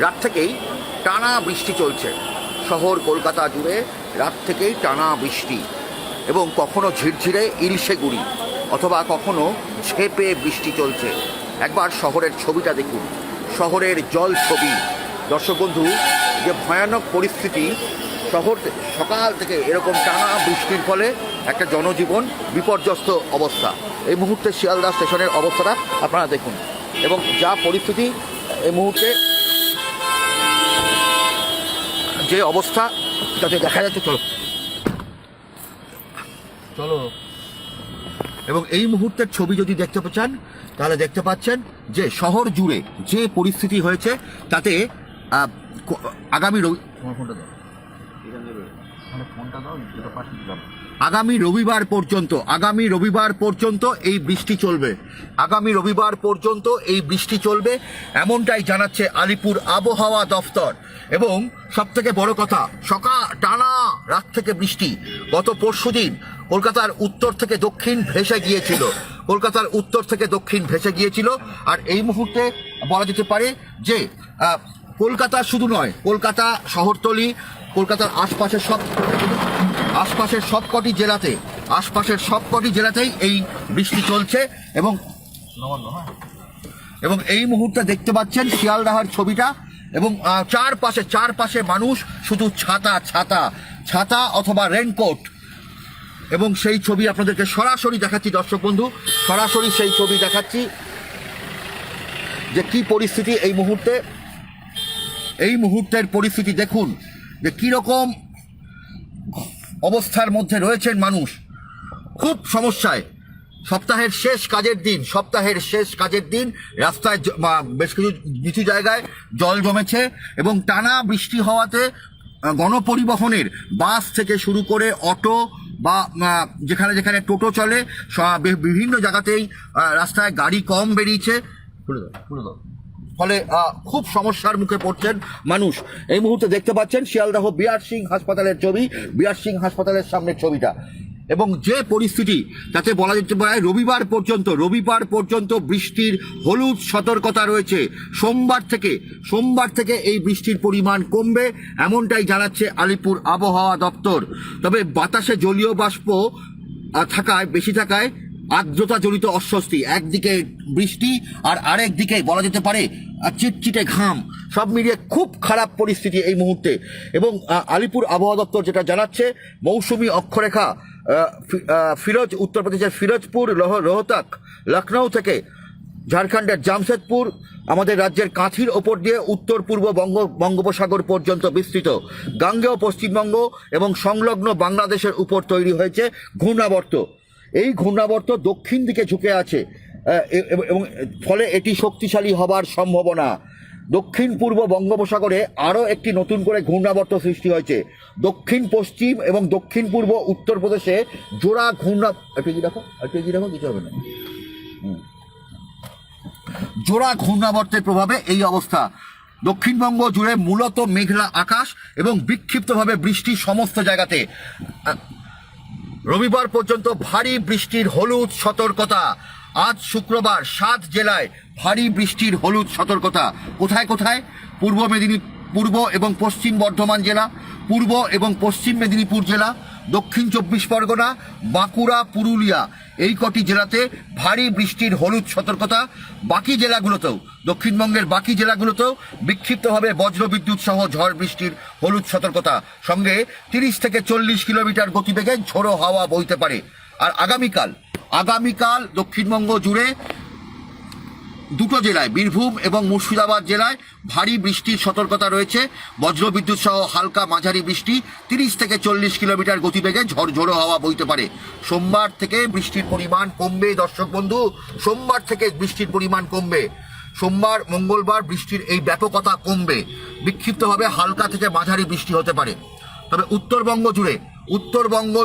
রাত থেকেই টানা বৃষ্টি চলছে। শহর কলকাতা জুড়ে রাত থেকেই টানা বৃষ্টি, এবং কখনো ঝিরঝিরে ইলশে গুড়ি অথবা কখনো ঝেঁপে বৃষ্টি চলছে। একবার শহরের ছবিটা দেখুন, শহরের জল ছবি। দর্শক বন্ধু, যে ভয়ানক পরিস্থিতি, শহর সকাল থেকে এরকম টানা বৃষ্টির ফলে একটা জনজীবন বিপর্যস্ত অবস্থা। এই মুহূর্তে শিয়ালদা স্টেশনের অবস্থাটা আপনারা দেখুন, এবং যা পরিস্থিতি এই মুহূর্তে, যে অবস্থা তাতে দেখা যাচ্ছে। চলো চলো এবং এই মুহূর্তের ছবি যদি দেখতে চান তাহলে দেখতে পাচ্ছেন যে শহর জুড়ে যে পরিস্থিতি হয়েছে তাতে আগামী রবিবার পর্যন্ত এই বৃষ্টি চলবে। আগামী রবিবার পর্যন্ত এই বৃষ্টি চলবে এমনটাই জানাচ্ছে আলিপুর আবহাওয়া দফতর। এবং সবথেকে বড় কথা, সকাল টানা রাত থেকে বৃষ্টি। গত পরশুদিন কলকাতার উত্তর থেকে দক্ষিণ ভেসে গিয়েছিল। আর এই মুহূর্তে বলা যেতে পারে যে কলকাতা শুধু নয়, কলকাতা শহরতলি, কলকাতার আশপাশের সবকটি জেলাতেই এই বৃষ্টি চলছে। এবং এই মুহূর্তে দেখতে পাচ্ছেন শিয়ালদাহার ছবিটা, এবং চারপাশে মানুষ শুধু ছাতা অথবা রেনকোট। এবং সেই ছবি আপনাদেরকে সরাসরি দেখাচ্ছি দর্শক বন্ধু, সরাসরি সেই ছবি দেখাচ্ছি যে কি পরিস্থিতি এই মুহূর্তের পরিস্থিতি দেখুন, যে কীরকম অবস্থার মধ্যে রয়েছেন মানুষ। খুব সমস্যায়। সপ্তাহের শেষ কাজের দিন রাস্তায় বেশ কিছু জায়গায় জল জমেছে, এবং টানা বৃষ্টি হওয়াতে গণপরিবহনের বাস থেকে শুরু করে অটো বা যেখানে টোটো চলে, বিভিন্ন জায়গাতেই রাস্তায় গাড়ি কম বেরিয়েছে। ফলে খুব সমস্যার মুখে পড়ছেন মানুষ। এই মুহূর্তে দেখতে পাচ্ছেন শিয়ালদাহ বিআর সিং হাসপাতালের ছবি, বিআর সিং হাসপাতালের সামনের ছবিটা। এবং যে পরিস্থিতি তাতে বলা যেতে পারে রবিবার পর্যন্ত বৃষ্টির হলুদ সতর্কতা রয়েছে। সোমবার থেকে এই বৃষ্টির পরিমাণ কমবে এমনটাই জানাচ্ছে আলিপুর আবহাওয়া দপ্তর। তবে বাতাসে জলীয় বাষ্প বেশি থাকায় আর্দ্রতা জনিত অস্বস্তি, একদিকে বৃষ্টি আর আরেক দিকে বলা যেতে পারে চিটচিটে ঘাম, সব মিলিয়ে খুব খারাপ পরিস্থিতি এই মুহূর্তে। এবং আলিপুর আবহাওয়া দপ্তর যেটা জানাচ্ছে, মৌসুমি অক্ষরেখা উত্তরপ্রদেশের ফিরোজপুর, রোহতক, লখনৌ থেকে ঝাড়খণ্ডের জামশেদপুর, আমাদের রাজ্যের কাঁথির ওপর দিয়ে উত্তর পূর্ব বঙ্গোপসাগর পর্যন্ত বিস্তৃত। গাঙ্গেয় পশ্চিমবঙ্গ এবং সংলগ্ন বাংলাদেশের উপর তৈরি হয়েছে ঘূর্ণাবর্ত। এই ঘূর্ণাবর্ত দক্ষিণ দিকে ঝুঁকে আছে, এবং ফলে এটি শক্তিশালী হবার সম্ভাবনা। দক্ষিণ পূর্ব বঙ্গোপসাগরে আরও একটি নতুন করে ঘূর্ণাবর্ত সৃষ্টি হয়েছে। দক্ষিণ পশ্চিম এবং দক্ষিণ পূর্ব উত্তরপ্রদেশে জোড়া ঘূর্ণাবর্তের প্রভাবে এই অবস্থা। দক্ষিণবঙ্গ জুড়ে মূলত মেঘলা আকাশ এবং বিক্ষিপ্তভাবে বৃষ্টি সমস্ত জায়গাতে। রবিবার পর্যন্ত ভারী বৃষ্টির হলুদ সতর্কতা। আজ শুক্রবার 7 জেলায় ভারী বৃষ্টির হলুদ সতর্কতা। কোথায়? পূর্ব এবং পশ্চিম বর্ধমান জেলা, পূর্ব এবং পশ্চিম মেদিনীপুর জেলা, দক্ষিণ 24 পরগনা, বাঁকুড়া, পুরুলিয়া, এই কটি জেলাতে ভারী বৃষ্টির হলুদ সতর্কতা। বাকি জেলাগুলোতেও, দক্ষিণবঙ্গের বাকি জেলাগুলোতেও বিক্ষিপ্তভাবে বজ্রবিদ্যুৎ সহ ঝড় বৃষ্টির হলুদ সতর্কতা। সঙ্গে 30 থেকে 40 কিলোমিটার গতিবেগে ঝোড়ো হাওয়া বইতে পারে। আর আগামীকাল দক্ষিণবঙ্গ জুড়ে দুটো জেলায়, বীরভূম এবং মুর্শিদাবাদ জেলায় ভারী বৃষ্টির সতর্কতা রয়েছে। বজ্রবিদ্যুৎ সহ হালকা মাঝারি বৃষ্টি, 30 থেকে 40 কিলোমিটার গতিবেগে ঝোড়ো হাওয়া বইতে পারে। সোমবার থেকে বৃষ্টির পরিমাণ কমবে দর্শক বন্ধু, সোমবার মঙ্গলবার বৃষ্টির এই ব্যাপকতা কমবে। বিক্ষিপ্তভাবে হালকা থেকে মাঝারি বৃষ্টি হতে পারে। তবে উত্তরবঙ্গ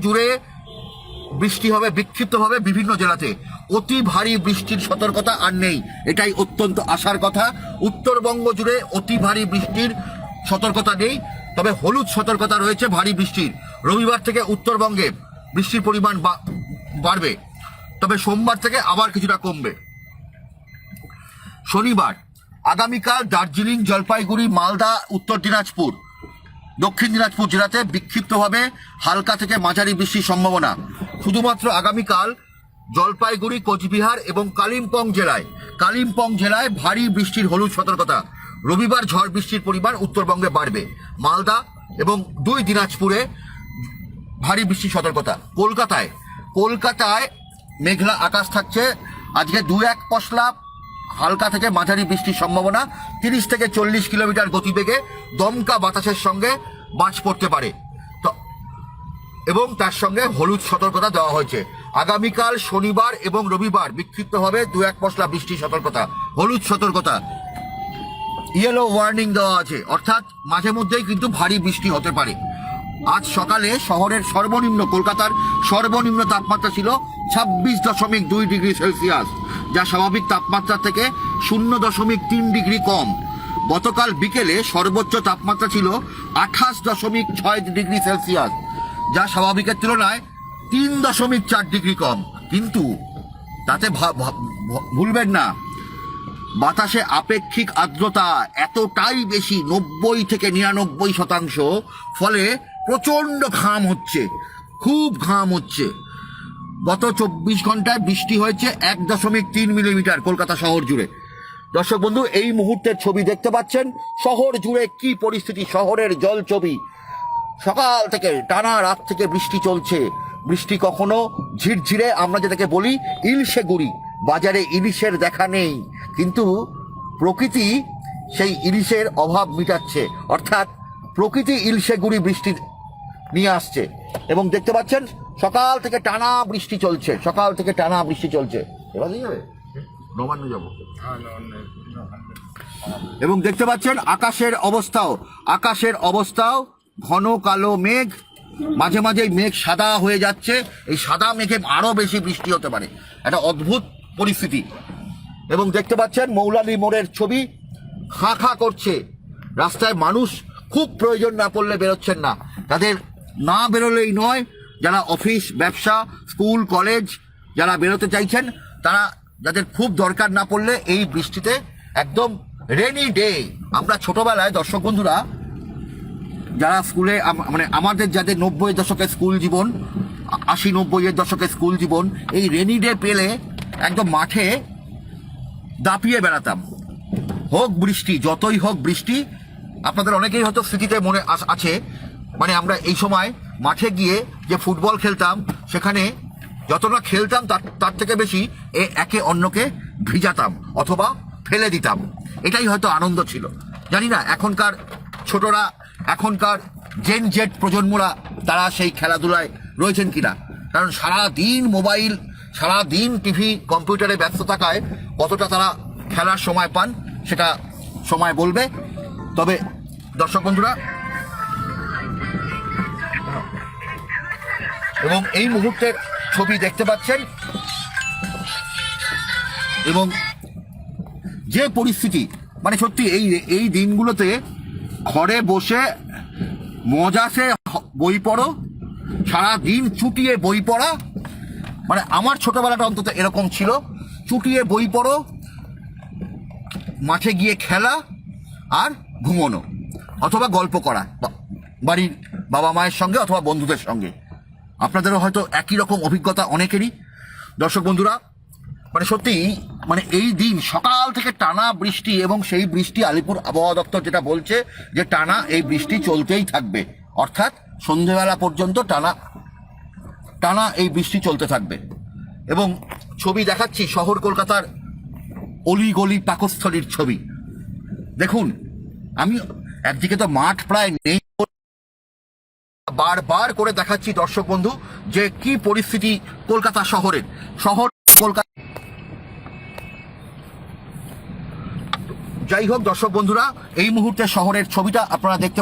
জুড়ে বৃষ্টি হবে বিক্ষিপ্তভাবে বিভিন্ন জেলাতে। অতি ভারী বৃষ্টির সতর্কতা আর নেই, এটাই অত্যন্ত আশার কথা। উত্তরবঙ্গ জুড়ে অতি ভারী বৃষ্টির সতর্কতা নেই, তবে হলুদ সতর্কতা রয়েছে ভারী বৃষ্টির। রবিবার থেকে উত্তরবঙ্গে বৃষ্টির পরিমাণ বাড়বে, তবে সোমবার থেকে আবার কিছুটা কমবে। শনিবার আগামীকাল দার্জিলিং, জলপাইগুড়ি, মালদা, উত্তর দিনাজপুর, দক্ষিণ দিনাজপুর জেলাতে বিক্ষিপ্তভাবে হালকা থেকে মাঝারি বৃষ্টির সম্ভাবনা। শুধুমাত্র আগামীকাল জলপাইগুড়ি, কোচবিহার এবং কালিম্পং জেলায় ভারী বৃষ্টির হলুদ সতর্কতা। রবিবার ঝড় বৃষ্টির পরিমাণ উত্তরবঙ্গে বাড়বে। মালদা এবং 2 দিনাজপুরে ভারী বৃষ্টির সতর্কতা। কলকাতায় মেঘলা আকাশ থাকছে। আজকে 2-1 পশলা হালকা থেকে মাঝারি বৃষ্টির সম্ভাবনা। 30 থেকে 40 কিলোমিটার গতিবেগে দমকা বাতাসের সঙ্গে বাজ পড়তে পারে, এবং তার সঙ্গে হলুদ সতর্কতা দেওয়া হয়েছে। আগামীকাল শনিবার এবং রবিবার বিক্ষিপ্তভাবে 2-1 পশলা বৃষ্টির সতর্কতা, হলুদ সতর্কতা, ইয়েলো ওয়ার্নিং দেওয়া আছে, অর্থাৎ মাঝে মধ্যেই কিন্তু ভারী বৃষ্টি হতে পারে। আজ সকালে শহরের কলকাতার সর্বনিম্ন তাপমাত্রা ছিল 26.2 ডিগ্রি সেলসিয়াস, যা স্বাভাবিক তাপমাত্রা থেকে 0.3 ডিগ্রি কম। গতকাল বিকেলে সর্বোচ্চ তাপমাত্রা ছিল 28.6 ডিগ্রি সেলসিয়াস, যা স্বাভাবিকের তুলনায় 3.4 ডিগ্রি কম। কিন্তু তাতে ভুলবেন না, বাতাসে আপেক্ষিক আর্দ্রতা এতটাই বেশি, 90 থেকে 99%, ফলে প্রচণ্ড ঘাম হচ্ছে, খুব ঘাম হচ্ছে। গত 24 ঘন্টায় বৃষ্টি হয়েছে 1.3 মিলিমিটার কলকাতা শহর জুড়ে। দর্শক বন্ধু, এই মুহূর্তের ছবি দেখতে পাচ্ছেন, শহর জুড়ে কি পরিস্থিতি, শহরের জল ছবি। সকাল থেকে টানা রাত থেকে বৃষ্টি চলছে। বৃষ্টি কখনো ঝিরঝিরে, আমরা যেটাকে বলি ইলশে গুড়ি। বাজারে ইলিশের দেখা নেই, কিন্তু প্রকৃতি সেই ইলিশের অভাব মিটাচ্ছে, অর্থাৎ প্রকৃতি ইলশে গুড়ি বৃষ্টি নিয়ে আসছে। এবং দেখতে পাচ্ছেন সকাল থেকে টানা বৃষ্টি চলছে, এবার যাবে নবান্ন যাবো। এবং দেখতে পাচ্ছেন আকাশের অবস্থাও ঘন কালো মেঘ, মাঝে মাঝে মেঘ সাদা হয়ে যাচ্ছে। এই সাদা মেঘে আরো বেশি বৃষ্টি হতে পারে, একটা অদ্ভুত পরিস্থিতি। এবং দেখতে পাচ্ছেন মৌলালি মোড়ের ছবি, খা করছে রাস্তায় মানুষ। খুব প্রয়োজন না পড়লে বেরোচ্ছেন না। তাদের না বেরোলেই নয়, যারা অফিস, ব্যবসা, স্কুল, কলেজ যারা বেরোতে চাইছেন, তারা যাদের খুব দরকার না পড়লে এই বৃষ্টিতে একদম রেনি ডে। আমরা ছোটবেলায় দর্শক বন্ধুরা যারা স্কুলে, মানে আমাদের যাদের 90-এর দশকের স্কুল জীবন, 80-90-এর দশকের স্কুল জীবন, এই রেনি ডে পেলে একদম মাঠে দাপিয়ে বেড়াতাম। হোক বৃষ্টি, যতই হোক বৃষ্টি। আপনাদের অনেকেই হয়তো স্মৃতিতে মনে আছে, মানে আমরা এই সময় মাঠে গিয়ে যে ফুটবল খেলতাম, সেখানে যতটা খেলতাম তার থেকে বেশি একে অন্যকে ভিজাতাম অথবা ফেলে দিতাম। এটাই হয়তো আনন্দ ছিল। জানি না এখনকার ছোটরা, এখনকার জেন জেড প্রজন্মরা তারা সেই খেলাধুলায় রয়েছেন কিনা। কারণ সারাদিন মোবাইল, সারাদিন টিভি, কম্পিউটারে ব্যস্ত থাকায় কতটা তারা খেলার সময় পান সেটা সময় বলবে। তবে দর্শক বন্ধুরা, এবং এই মুহূর্তের ছবি দেখতে পাচ্ছেন, এবং যে পরিস্থিতি, মানে সত্যি এই দিনগুলোতে ঘরে বসে মজাসে বই পড়ো, সারাদিন চুটিয়ে বই পড়া, মানে আমার ছোটবেলাটা অন্তত এরকম ছিল। চুটিয়ে বই পড়ো, মাঠে গিয়ে খেলা আর ঘুমোনো, অথবা গল্প করা বাড়ির বাবা মায়ের সঙ্গে অথবা বন্ধুদের সঙ্গে। আপনাদেরও হয়তো একই রকম অভিজ্ঞতা অনেকেরই। দর্শক বন্ধুরা, মানে সত্যি, মানে এই দিন সকাল থেকে টানা বৃষ্টি, এবং সেই বৃষ্টি আলিপুর আবহাওয়া দপ্তর যেটা বলছে যে টানা এই বৃষ্টি চলতেই থাকবে, অর্থাৎ সন্ধ্যেবেলা পর্যন্ত টানা এই বৃষ্টি চলতে থাকবে। এবং ছবি দেখাচ্ছি শহর কলকাতার অলিগলি পাকস্থলীর ছবি। দেখুন, আমি একদিকে তো মাঠ প্রায় নেই, বারবার করে দেখাচ্ছি দর্শক বন্ধু যে কি পরিস্থিতি কলকাতা শহরের। কলকাতা, যাই হোক দর্শক বন্ধুরা, এই মুহূর্তে শহরের ছবিটা আপনারা দেখতে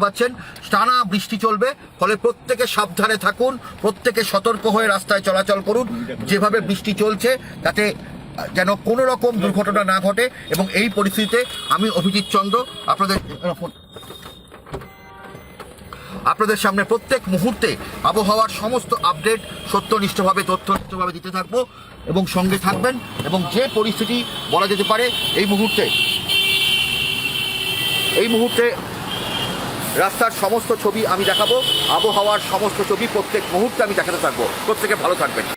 পাচ্ছেন, টানা বৃষ্টি চলবে। ফলে প্রত্যেকে সাবধানে থাকুন, প্রত্যেকে সতর্ক হয়ে রাস্তায় চলাচল করুন। যেভাবে বৃষ্টি চলছে তাতে যেন কোনো রকম দুর্ঘটনা না ঘটে। এবং এই পরিস্থিতিতে আমি অভিজিৎ চন্দ্র আপনাদের আপনাদের সামনে প্রত্যেক মুহূর্তে আবহাওয়ার সমস্ত আপডেট সত্যনিষ্ঠভাবে তথ্যনিষ্ঠভাবে দিতে থাকবো এবং সঙ্গে থাকবেন। এবং যে পরিস্থিতি বলা যেতে পারে এই মুহূর্তে রাস্তার সমস্ত ছবি আমি দেখাবো, আবহাওয়ার সমস্ত ছবি প্রত্যেক মুহূর্তে আমি দেখাতে থাকবো। প্রত্যেকে ভালো থাকবেন।